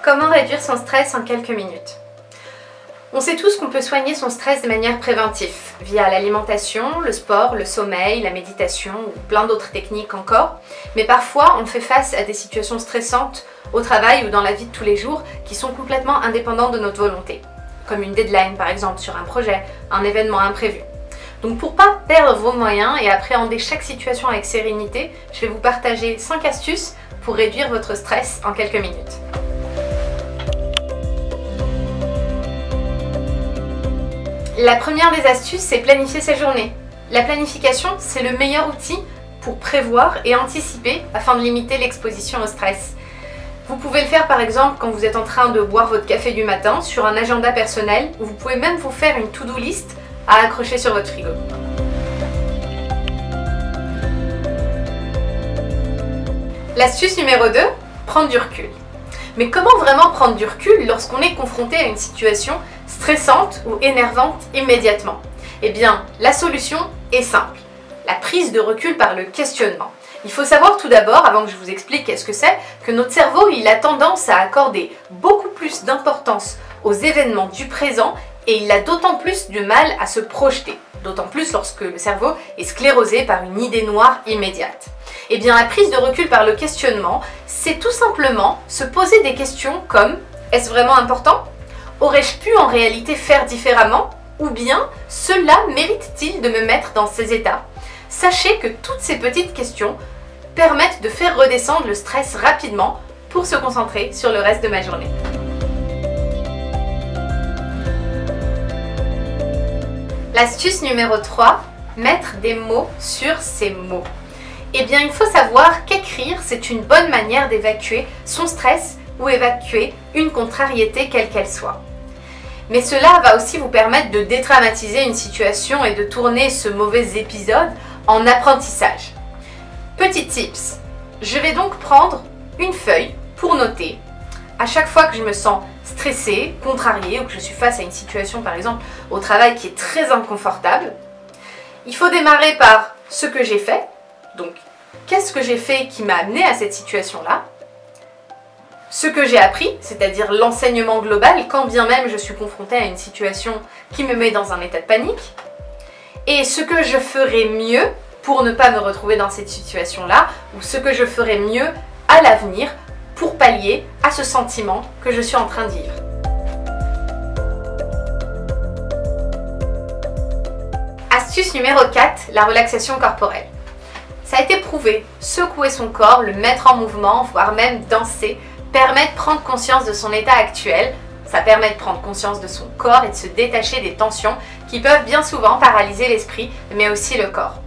Comment réduire son stress en quelques minutes? On sait tous qu'on peut soigner son stress de manière préventive, via l'alimentation, le sport, le sommeil, la méditation ou plein d'autres techniques encore. Mais parfois, on fait face à des situations stressantes au travail ou dans la vie de tous les jours qui sont complètement indépendantes de notre volonté. Comme une deadline par exemple sur un projet, un événement imprévu. Donc pour pas perdre vos moyens et appréhender chaque situation avec sérénité, je vais vous partager 5 astuces pour réduire votre stress en quelques minutes. La première des astuces, c'est planifier sa journée. La planification, c'est le meilleur outil pour prévoir et anticiper afin de limiter l'exposition au stress. Vous pouvez le faire par exemple quand vous êtes en train de boire votre café du matin sur un agenda personnel ou vous pouvez même vous faire une to-do list à accrocher sur votre frigo. L'astuce numéro 2, prendre du recul. Mais comment vraiment prendre du recul lorsqu'on est confronté à une situation stressante ou énervante immédiatement? Eh bien, la solution est simple. La prise de recul par le questionnement. Il faut savoir tout d'abord, avant que je vous explique qu'est-ce que c'est, que notre cerveau il a tendance à accorder beaucoup plus d'importance aux événements du présent et il a d'autant plus de mal à se projeter. D'autant plus lorsque le cerveau est sclérosé par une idée noire immédiate. Eh bien, la prise de recul par le questionnement, c'est tout simplement se poser des questions comme « Est-ce vraiment important ? Aurais-je pu en réalité faire différemment ? Ou bien « Cela mérite-t-il de me mettre dans ces états ?» Sachez que toutes ces petites questions permettent de faire redescendre le stress rapidement pour se concentrer sur le reste de ma journée. L'astuce numéro 3, mettre des mots sur ces mots. Eh bien, il faut savoir qu'écrire, c'est une bonne manière d'évacuer son stress ou évacuer une contrariété quelle qu'elle soit. Mais cela va aussi vous permettre de dédramatiser une situation et de tourner ce mauvais épisode en apprentissage. Petit tips, je vais donc prendre une feuille pour noter. À chaque fois que je me sens stressée, contrariée ou que je suis face à une situation par exemple au travail qui est très inconfortable, il faut démarrer par ce que j'ai fait. Donc, qu'est-ce que j'ai fait qui m'a amené à cette situation-là? Ce que j'ai appris, c'est-à-dire l'enseignement global, quand bien même je suis confrontée à une situation qui me met dans un état de panique. Et ce que je ferais mieux pour ne pas me retrouver dans cette situation-là, ou ce que je ferais mieux à l'avenir pour pallier à ce sentiment que je suis en train de vivre. Astuce numéro 4, la relaxation corporelle. Ça a été prouvé, secouer son corps, le mettre en mouvement, voire même danser, permet de prendre conscience de son état actuel. Ça permet de prendre conscience de son corps et de se détacher des tensions qui peuvent bien souvent paralyser l'esprit, mais aussi le corps.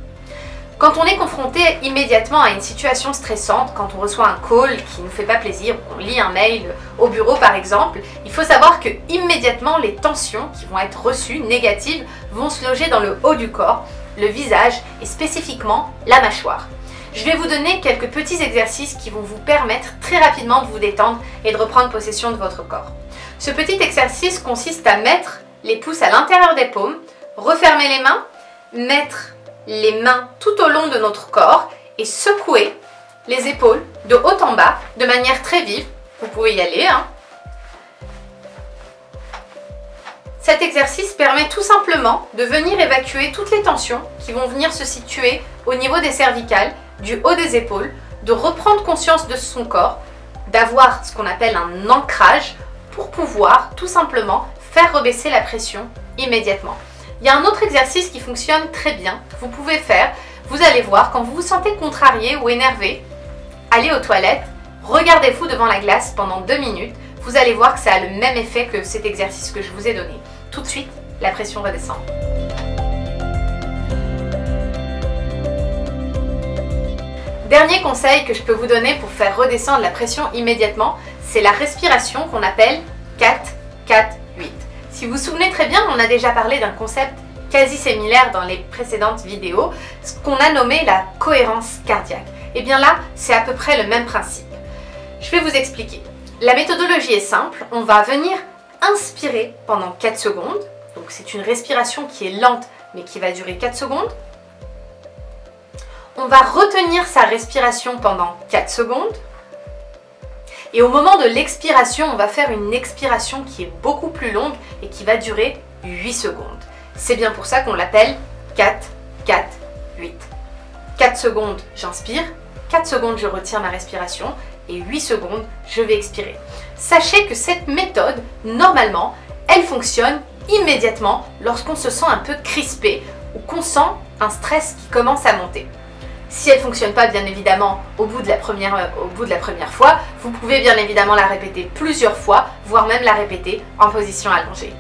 Quand on est confronté immédiatement à une situation stressante, quand on reçoit un call qui ne nous fait pas plaisir, ou qu'on lit un mail au bureau par exemple, il faut savoir que immédiatement les tensions qui vont être reçues, négatives, vont se loger dans le haut du corps, le visage et spécifiquement la mâchoire. Je vais vous donner quelques petits exercices qui vont vous permettre très rapidement de vous détendre et de reprendre possession de votre corps. Ce petit exercice consiste à mettre les pouces à l'intérieur des paumes, refermer les mains, mettre les mains tout au long de notre corps et secouer les épaules de haut en bas de manière très vive. Vous pouvez y aller. Cet exercice permet tout simplement de venir évacuer toutes les tensions qui vont venir se situer au niveau des cervicales, du haut des épaules, de reprendre conscience de son corps, d'avoir ce qu'on appelle un ancrage pour pouvoir tout simplement faire rebaisser la pression immédiatement. Il y a un autre exercice qui fonctionne très bien, que vous pouvez faire. Vous allez voir, quand vous vous sentez contrarié ou énervé, allez aux toilettes, regardez-vous devant la glace pendant 2 minutes. Vous allez voir que ça a le même effet que cet exercice que je vous ai donné. Tout de suite, la pression redescend. Dernier conseil que je peux vous donner pour faire redescendre la pression immédiatement, c'est la respiration qu'on appelle 4-4-8. Si vous vous souvenez très bien, on a déjà parlé d'un concept quasi similaire dans les précédentes vidéos, ce qu'on a nommé la cohérence cardiaque. Et bien là, c'est à peu près le même principe. Je vais vous expliquer. La méthodologie est simple, on va venir inspirer pendant 4 secondes, donc c'est une respiration qui est lente mais qui va durer 4 secondes. On va retenir sa respiration pendant 4 secondes Et au moment de l'expiration, on va faire une expiration qui est beaucoup plus longue et qui va durer 8 secondes. C'est bien pour ça qu'on l'appelle 4, 4, 8. 4 secondes, j'inspire, 4 secondes, je retire ma respiration et 8 secondes, je vais expirer. Sachez que cette méthode, normalement, elle fonctionne immédiatement lorsqu'on se sent un peu crispé ou qu'on sent un stress qui commence à monter. Si elle ne fonctionne pas, bien évidemment, au bout de la première fois, vous pouvez bien évidemment la répéter plusieurs fois, voire même la répéter en position allongée.